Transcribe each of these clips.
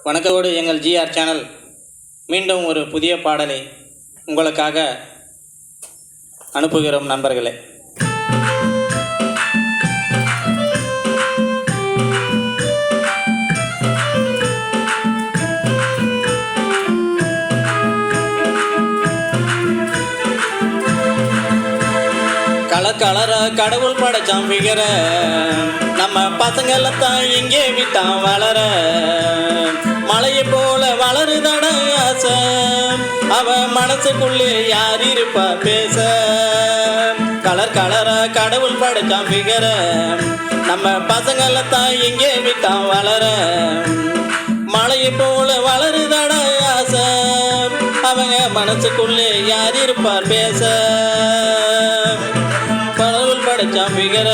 வணக்கத்தோடு எங்கள் GR channel மீண்டும் ஒரு புதிய பாடலை உங்களுக்காக அனுப்புகிறோம் நண்பர்களே. கலர கடவுள் படைச்சான் பிகர, நம்ம பசங்களத்தான் இங்கே விட்டான் வளர. மலையை போல வளருதட ஆசை, அவ மனசுக்குள்ளே யார் இருப்பா பேச. கலர கடவுள் படைச்சான் பிகர, நம்ம பசங்களத்தான் இங்கே விட்டான் வளர. மலையை போல வளருதட ஆசை, அவங்க மனசுக்குள்ளே யார் இருப்பார் பேச. கடவுள் படைச்சான் பிகர.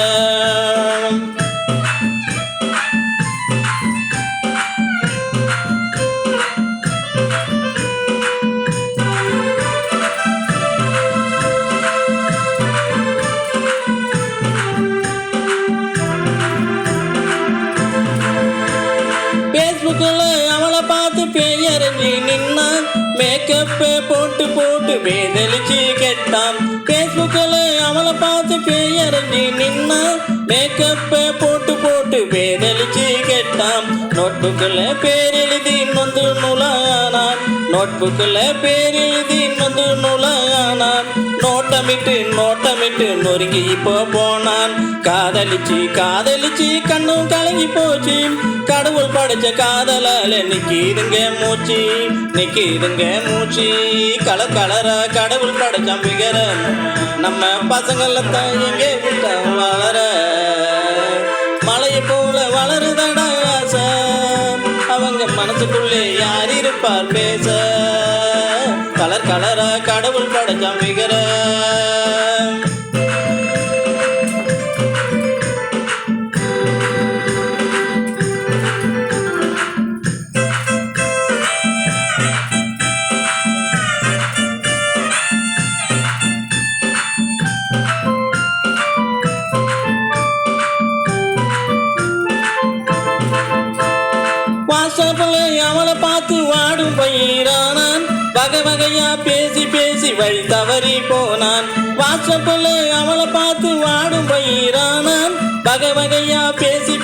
பேஸ்புக்கில் அவளை பார்த்து பெயரஞ்சி நின்னா, மேக்கப்பை போட்டு பேதலிச்சு கெட்டான். பேஸ்புக்கில் அவளை பார்த்து பெயரஞ்சி நின்னா, மேக்கப்பை போட்டு பேதலிச்சு கெட்டான். நோட்புக்கில் பேர் எழுதி நொந்து நூலானான், நோட்புக்கில் பேர் எழுதி நொந்து நூலானான். நோட்டமிட்டு நொறுங்கி இப்போ போனான். காதலிச்சு கண்ணும் கலங்கி போச்சு. கடவுள் படைச்ச காதலால நிக்கிதுங்க மூச்சு. கலர கடவுள் படைச்சான் பிகர, நம்ம பசங்களத்தான் எங்கே விட்ட வளர. மலையை போல வளருதட ஆசை, அவங்க மனசுக்குள்ளே யார் இருப்பார் பேச. கலர கடவுள் படைச்சான் பிகர. வாட்ஸ்அப்ல அவளை பார்த்து வாடும் பயிரானான், வகையா பேசி வழி தவறி போனான். வாட்ஸ்அப்ல அவளை பார்த்து வாடும் பயிரானான், வகையா பேசி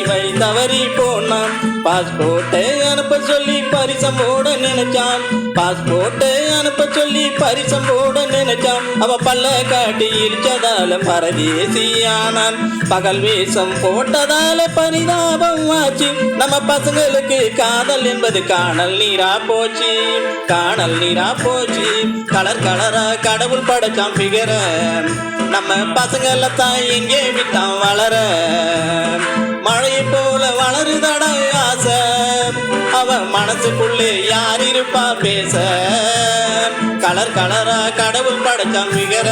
வழி தவறி போனான். பாஸ்போர்ட்டை அனுப்ப சொல்லி பரிசம் போட நினைச்சான், பாஸ்போர்ட்டை அனுப்ப சொல்லி பரிசம் போட நினைச்சான். அவ பல்ல காட்டி இடிச்சதால பரதேசியானான், பகல் வேஷம் போட்டதால பரிதாபம் ஆச்சு. நம்ம பசங்களுக்கு காதல் என்பது காணல் நீரா போச்சு. கலரா கடவுள் படைச்சான் பிகர, நம்ம பசங்களத்தான் எங்கே விட்டான் வளர. மழையை போல வளருதட ஆசை, அவ மனசுக்குள்ளே யார் இருப்பா பேச. கலரா கடவுள் படைச்சான் பிகர.